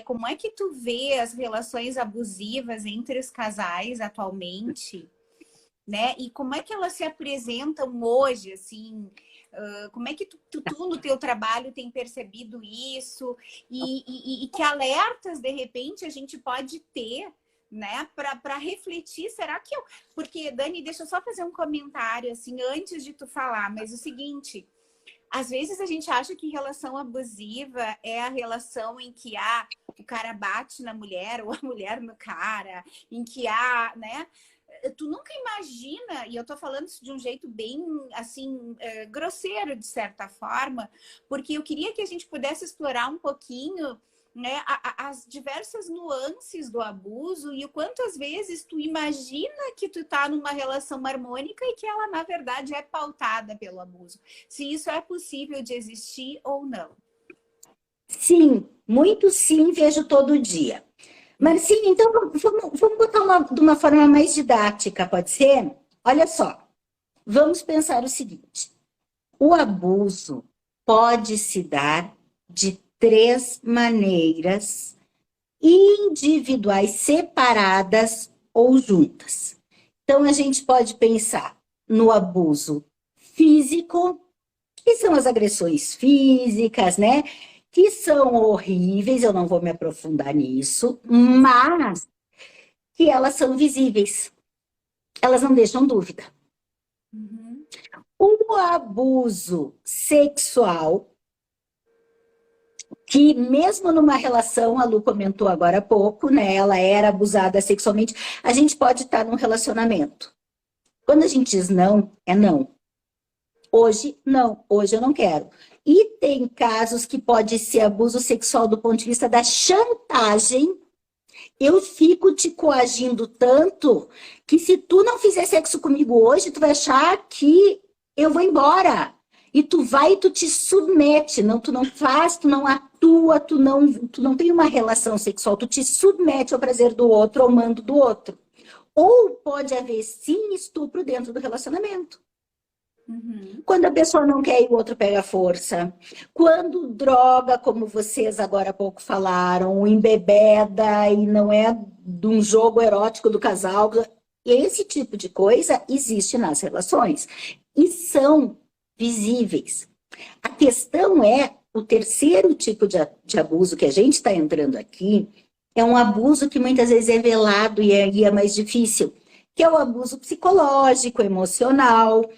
Como é que tu vê as relações abusivas entre os casais atualmente, né? E como é que elas se apresentam hoje, assim? Como é que tu no teu trabalho tem percebido isso? E que alertas, de repente, a gente pode ter, né? Para refletir, será que eu... Porque, Dani, deixa eu só fazer um comentário, assim, antes de tu falar, mas o seguinte... Às vezes a gente acha que relação abusiva é a relação em que o cara bate na mulher ou a mulher no cara, em que né? Tu nunca imagina, e eu tô falando isso de um jeito bem, assim, grosseiro, de certa forma, porque eu queria que a gente pudesse explorar um pouquinho, né, as diversas nuances do abuso e o quanto às vezes tu imagina que tu tá numa relação harmônica e que ela, na verdade, é pautada pelo abuso. Se isso é possível de existir ou não. Sim, muito sim, vejo todo dia. Marcinha, então vamos botar de uma forma mais didática, pode ser? Olha só, vamos pensar o seguinte: o abuso pode se dar de três maneiras individuais, separadas ou juntas. Então, a gente pode pensar no abuso físico, que são as agressões físicas, né? Que são horríveis, eu não vou me aprofundar nisso, mas que elas são visíveis, elas não deixam dúvida. Uhum. O abuso sexual, que mesmo numa relação, a Lu comentou agora há pouco, né? Ela era abusada sexualmente, a gente pode estar num relacionamento. Quando a gente diz não, é não. Hoje, não. Hoje eu não quero. E tem casos que pode ser abuso sexual do ponto de vista da chantagem. Eu fico te coagindo tanto que se tu não fizer sexo comigo hoje, tu vai achar que eu vou embora. E tu vai e tu te submete. Não, tu não faz, tu não atua, tu não tem uma relação sexual. Tu te submete ao prazer do outro, ao mando do outro. Ou pode haver, sim, estupro dentro do relacionamento. Uhum. Quando a pessoa não quer e o outro pega força. Quando droga, como vocês agora há pouco falaram, embebeda e não é de um jogo erótico do casal. Esse tipo de coisa existe nas relações e são visíveis. A questão é, o terceiro tipo de abuso que a gente está entrando aqui é um abuso que muitas vezes é velado e é mais difícil, que é o abuso psicológico, emocional.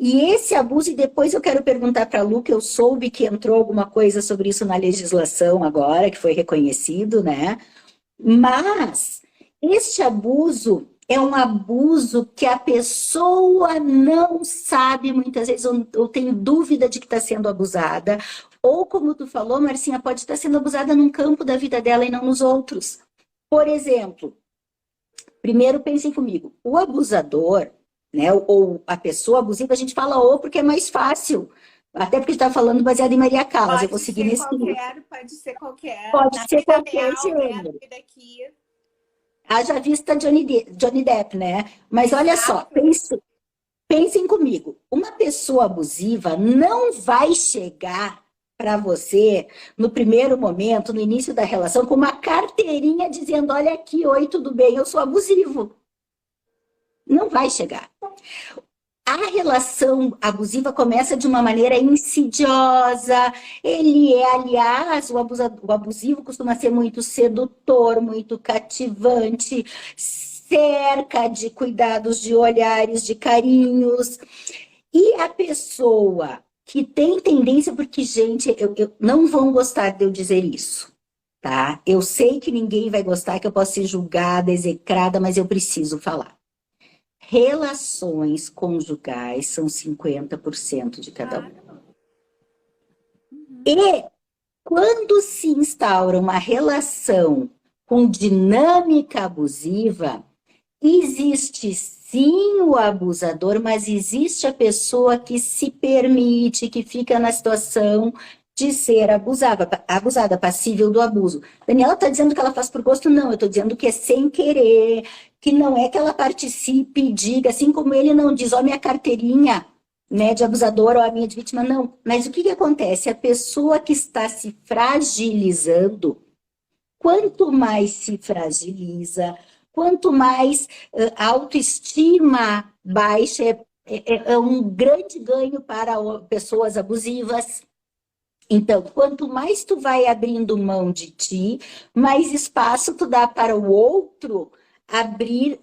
E esse abuso, e depois eu quero perguntar para a Lu, que eu soube que entrou alguma coisa sobre isso na legislação agora, que foi reconhecido, né? Mas este abuso é um abuso que a pessoa não sabe, muitas vezes, ou tem dúvida de que está sendo abusada, ou como tu falou, Marcinha, pode estar sendo abusada num campo da vida dela e não nos outros. Por exemplo, primeiro pensem comigo, o abusador, né, ou a pessoa abusiva, a gente fala ou porque é mais fácil, até porque está falando baseado em Maria Callas, eu vou seguir nesse livro. Pode ser qualquer. Pode Na ser vida qualquer real, né? Na gênero. vida aqui. Haja vista Johnny Depp, né? Mas olha só, Exato. pensem comigo, uma pessoa abusiva não vai chegar para você no primeiro momento, no início da relação, com uma carteirinha dizendo, olha aqui, oi, tudo bem, eu sou abusivo. Não vai chegar. A relação abusiva começa de uma maneira insidiosa. Ele é, aliás, o abusivo costuma ser muito sedutor, muito cativante, cerca de cuidados, de olhares, de carinhos. E a pessoa que tem tendência, porque, gente, não vão gostar de eu dizer isso, tá? Eu sei que ninguém vai gostar, que eu posso ser julgada, execrada, mas eu preciso falar. Relações conjugais são 50% de cada um. Uhum. E quando se instaura uma relação com dinâmica abusiva, existe sim o abusador, mas existe a pessoa que se permite, que fica na situação de ser abusada, passível do abuso. Daniela está dizendo que ela faz por gosto? Não, eu estou dizendo que é sem querer, que não é que ela participe e diga, assim como ele não diz, ó, minha carteirinha, né, de abusador ou a minha de vítima, não. Mas o que acontece? A pessoa que está se fragilizando, quanto mais se fragiliza, quanto mais a autoestima baixa, é um grande ganho para pessoas abusivas. Então, quanto mais tu vai abrindo mão de ti, mais espaço tu dá para o outro abrir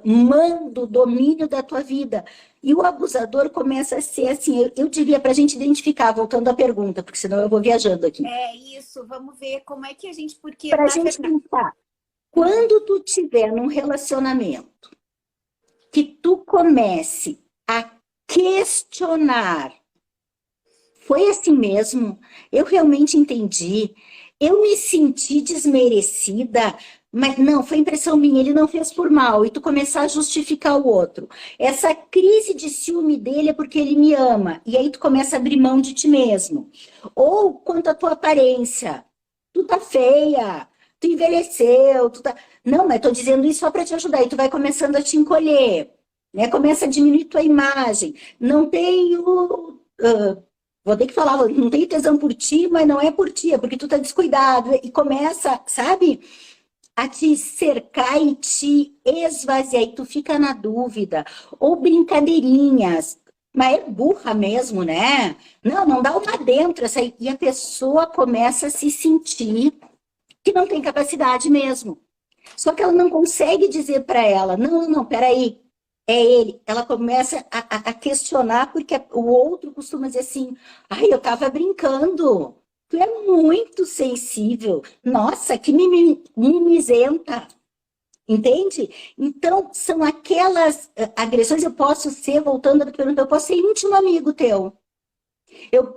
mando, domínio da tua vida. E o abusador começa a ser assim, eu diria para a gente identificar, voltando à pergunta, porque senão eu vou viajando aqui. É isso, vamos ver como é que a gente, porque Para a na gente verdade... pensar, quando tu tiver num relacionamento que tu comece a questionar, foi assim mesmo? Eu realmente entendi. Eu me senti desmerecida, mas não, foi impressão minha, ele não fez por mal. E tu começar a justificar o outro. Essa crise de ciúme dele é porque ele me ama. E aí tu começa a abrir mão de ti mesmo. Ou quanto à tua aparência. Tu tá feia, tu envelheceu, tu tá... Não, mas tô dizendo isso só para te ajudar. E tu vai começando a te encolher, né? Começa a diminuir tua imagem. Não tenho... vou ter que falar, não tenho tesão por ti, mas não é por ti, é porque tu tá descuidado. E começa, sabe, a te cercar e te esvaziar, e tu fica na dúvida. Ou brincadeirinhas, mas é burra mesmo, né? Não, não dá uma dentro, essa aí. E a pessoa começa a se sentir que não tem capacidade mesmo. Só que ela não consegue dizer para ela, não, não, peraí, é ele. Ela começa a questionar, porque o outro costuma dizer assim, ai, eu tava brincando, tu é muito sensível, nossa, que mimizenta, entende? Então, são aquelas agressões, eu posso ser, voltando à pergunta, eu posso ser íntimo amigo teu,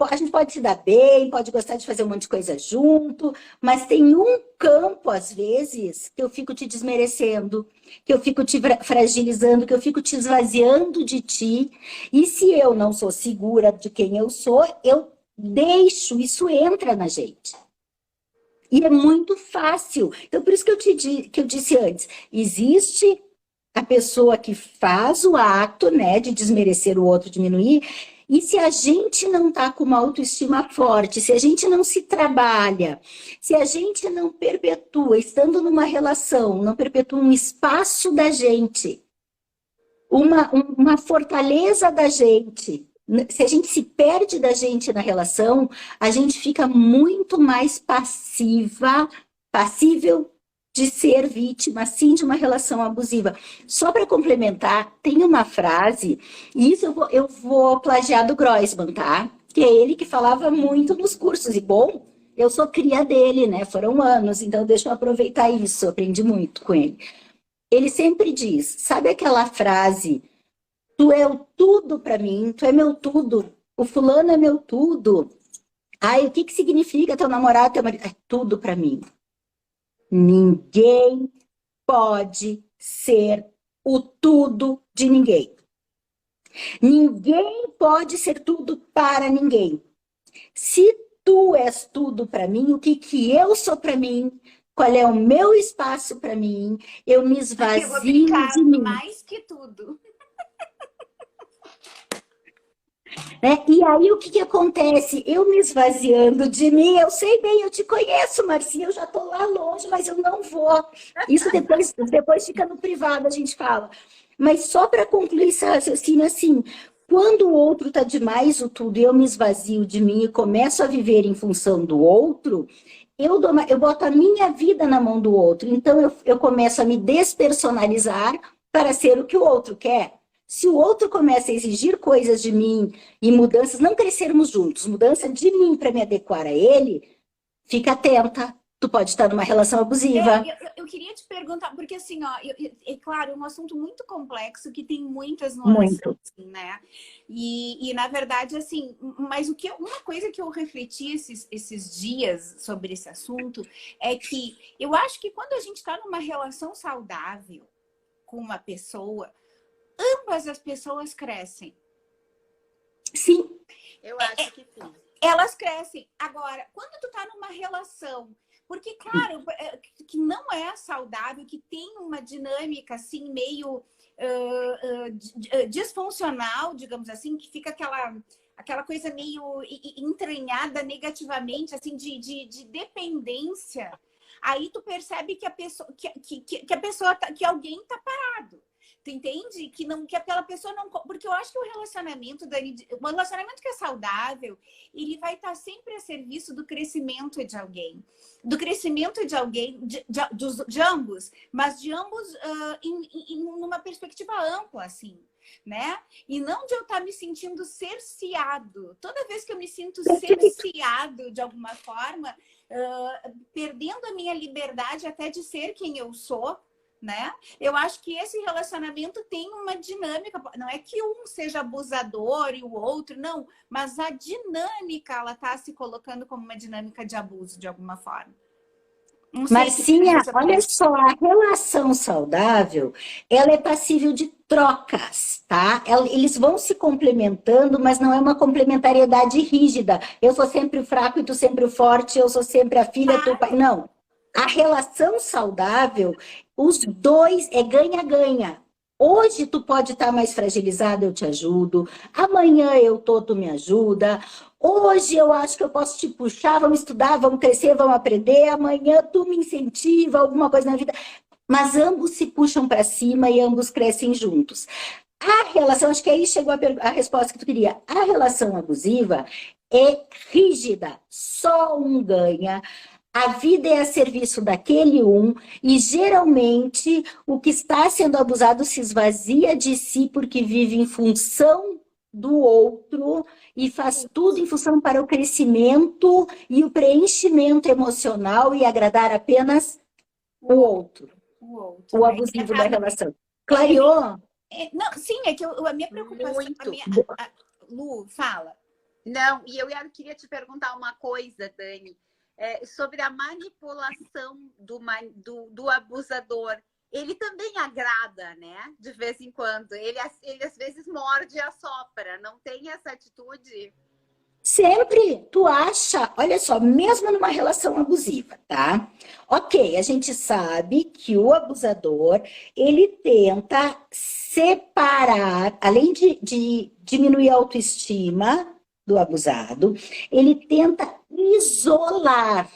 a gente pode se dar bem, pode gostar de fazer um monte de coisa junto, mas tem um campo, às vezes, que eu fico te desmerecendo, que eu fico te fragilizando, que eu fico te esvaziando de ti. E se eu não sou segura de quem eu sou, eu deixo, isso entra na gente. E é muito fácil. Então, por isso que eu disse antes, existe a pessoa que faz o ato, né, de desmerecer o outro, diminuir, e se a gente não está com uma autoestima forte, se a gente não se trabalha, se a gente não perpetua, estando numa relação, não perpetua um espaço da gente, uma fortaleza da gente, se a gente se perde da gente na relação, a gente fica muito mais passível de ser vítima, sim, de uma relação abusiva. Só para complementar, tem uma frase, e isso eu vou plagiar do Groisman, tá? Que é ele que falava muito nos cursos, e bom, eu sou cria dele, né? Foram anos, então deixa eu aproveitar isso, eu aprendi muito com ele. Ele sempre diz, sabe aquela frase, tu é o tudo para mim, tu é meu tudo, o fulano é meu tudo. Ai, o que significa teu namorado, teu marido? É tudo para mim. Ninguém pode ser o tudo de ninguém. Ninguém pode ser tudo para ninguém. Se tu és tudo para mim, o que eu sou para mim? Qual é o meu espaço para mim? Eu me esvazio eu vou brincar de mim. mais que tudo. Né? E aí o que acontece? Eu me esvaziando de mim, eu sei bem, eu te conheço, Marcinha, eu já estou lá longe, mas eu não vou. Isso depois fica no privado, a gente fala. Mas só para concluir esse raciocínio, assim, quando o outro está demais o tudo e eu me esvazio de mim e começo a viver em função do outro, eu boto a minha vida na mão do outro. Então eu começo a me despersonalizar para ser o que o outro quer. Se o outro começa a exigir coisas de mim e mudanças, não crescermos juntos, mudança de mim para me adequar a ele, fica atenta. Tu pode estar numa relação abusiva. Eu queria te perguntar, porque assim, ó, é claro, é um assunto muito complexo que tem muitas nuances, Muito. né? E na verdade, assim, mas uma coisa que eu refleti esses dias sobre esse assunto é que eu acho que quando a gente está numa relação saudável com uma pessoa, ambas as pessoas crescem. Sim. Eu acho que sim. Elas crescem. Agora, quando tu tá numa relação, porque, claro, que não é saudável, que tem uma dinâmica, assim, meio disfuncional, digamos assim, que fica aquela coisa meio entranhada negativamente, assim, de dependência. aí tu percebe que a pessoa, que a pessoa que alguém tá parado. Tu entende? Que aquela pessoa não... Porque eu acho que o relacionamento, Dani, um relacionamento que é saudável, ele vai estar sempre a serviço do crescimento de alguém. Do crescimento de alguém, de ambos, mas de ambos em uma perspectiva ampla, assim, né? E não de eu estar me sentindo cerceado. Toda vez que eu me sinto cerceado de alguma forma, perdendo a minha liberdade até de ser quem eu sou, né? Eu acho que esse relacionamento tem uma dinâmica, não é que um seja abusador e o outro, não, mas a dinâmica, ela está se colocando como uma dinâmica de abuso, de alguma forma. Não sei Marcinha, olha só, a relação saudável, ela é passível de trocas, tá? Eles vão se complementando, mas não é uma complementariedade rígida. Eu sou sempre o fraco e tu sempre o forte, eu sou sempre a filha, tu pai. Não. A relação saudável, os dois é ganha-ganha. Hoje tu pode estar mais fragilizado, eu te ajudo. Amanhã tu me ajuda. Hoje eu acho que eu posso te puxar, vamos estudar, vamos crescer, vamos aprender. Amanhã tu me incentiva, alguma coisa na vida. Mas ambos se puxam para cima e ambos crescem juntos. A relação, acho que aí chegou a resposta que tu queria. A relação abusiva é rígida, só um ganha. A vida é a serviço daquele um, e geralmente o que está sendo abusado se esvazia de si porque vive em função do outro e faz tudo em função para o crescimento e o preenchimento emocional e agradar apenas o outro, o abusivo da relação. Clareou? Não, sim, é que a minha preocupação... Lu, fala. Não, e eu queria te perguntar uma coisa, Dani. Sobre a manipulação do abusador. Ele também agrada, né? De vez em quando. Ele às vezes morde e assopra. Não tem essa atitude? Sempre. Tu acha, olha só, mesmo numa relação abusiva, tá? Ok, a gente sabe que o abusador, ele tenta separar, além de diminuir a autoestima do abusado, ele tenta isolar,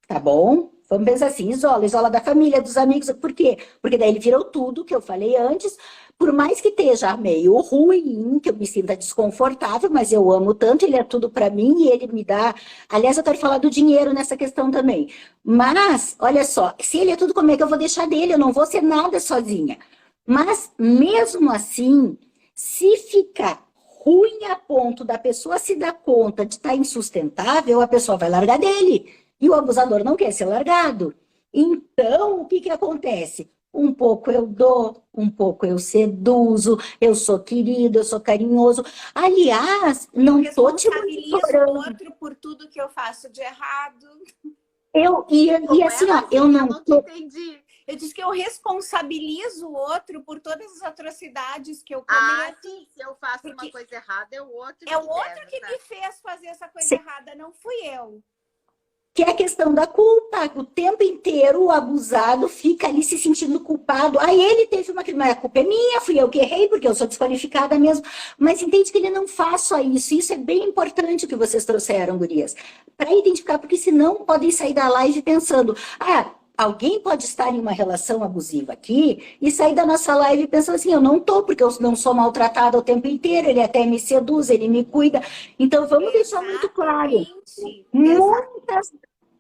tá bom? Vamos pensar assim, isola da família, dos amigos, por quê? Porque daí ele virou tudo que eu falei antes, por mais que esteja meio ruim, que eu me sinta desconfortável, mas eu amo tanto, ele é tudo para mim e ele me dá... Aliás, eu quero falar do dinheiro nessa questão também. Mas, olha só, se ele é tudo, como é que eu vou deixar dele? Eu não vou ser nada sozinha. Mas, mesmo assim, se ficar ruim a ponto da pessoa se dar conta de estar insustentável, a pessoa vai largar dele. E o abusador não quer ser largado. Então, o que acontece? Um pouco eu dou, um pouco eu seduzo, eu sou querido, eu sou carinhoso. Aliás, não estou te monitorando. O outro por tudo que eu faço de errado. E assim, ó, eu não entendi. Eu disse que eu responsabilizo o outro por todas as atrocidades que eu cometo. Sim, se eu faço uma coisa errada, é o outro que me fez fazer essa coisa errada, não fui eu. Que é a questão da culpa. O tempo inteiro o abusado fica ali se sentindo culpado. Aí ele teve uma... Mas a culpa é minha, fui eu que errei, porque eu sou desqualificada mesmo. Mas entende que ele não faz só isso. Isso é bem importante o que vocês trouxeram, gurias. Para identificar, porque senão podem sair da live pensando... Alguém pode estar em uma relação abusiva aqui e sair da nossa live pensando assim, eu não tô, porque eu não sou maltratada o tempo inteiro, ele até me seduz, ele me cuida. Então, vamos deixar muito claro. Muitas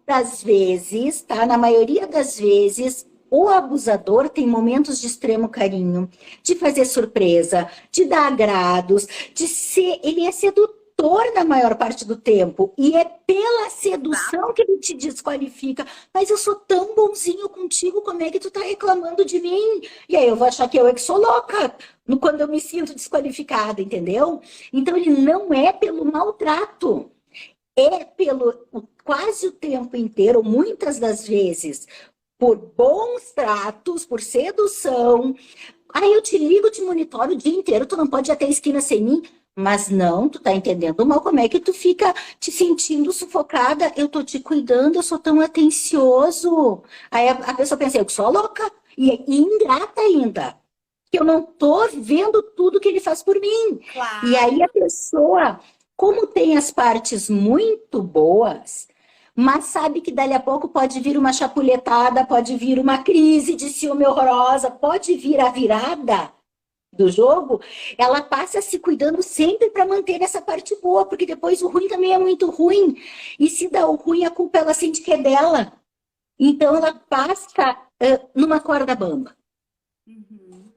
das vezes, tá? Na maioria das vezes, o abusador tem momentos de extremo carinho, de fazer surpresa, de dar agrados, de ser... Ele é sedutor na maior parte do tempo. E é pela sedução que ele te desqualifica. Mas eu sou tão bonzinho contigo, como é que tu tá reclamando de mim? E aí eu vou achar que eu é que sou louca quando eu me sinto desqualificada, entendeu? Então ele não é pelo maltrato. É pelo quase o tempo inteiro, muitas das vezes, por bons tratos, por sedução. Aí eu te ligo, te monitoro o dia inteiro, tu não pode ir até a esquina sem mim. Mas não, tu tá entendendo mal, como é que tu fica te sentindo sufocada? Eu tô te cuidando, eu sou tão atencioso. Aí a pessoa pensa, eu que sou louca e ingrata ainda. Que eu não tô vendo tudo que ele faz por mim. Claro. E aí a pessoa, como tem as partes muito boas, mas sabe que dali a pouco pode vir uma chapuletada, pode vir uma crise de ciúme horrorosa, pode vir a virada do jogo, ela passa se cuidando sempre para manter essa parte boa, porque depois o ruim também é muito ruim. E se dá o ruim, a culpa ela sente que é dela. Então ela passa numa corda bamba. Uhum.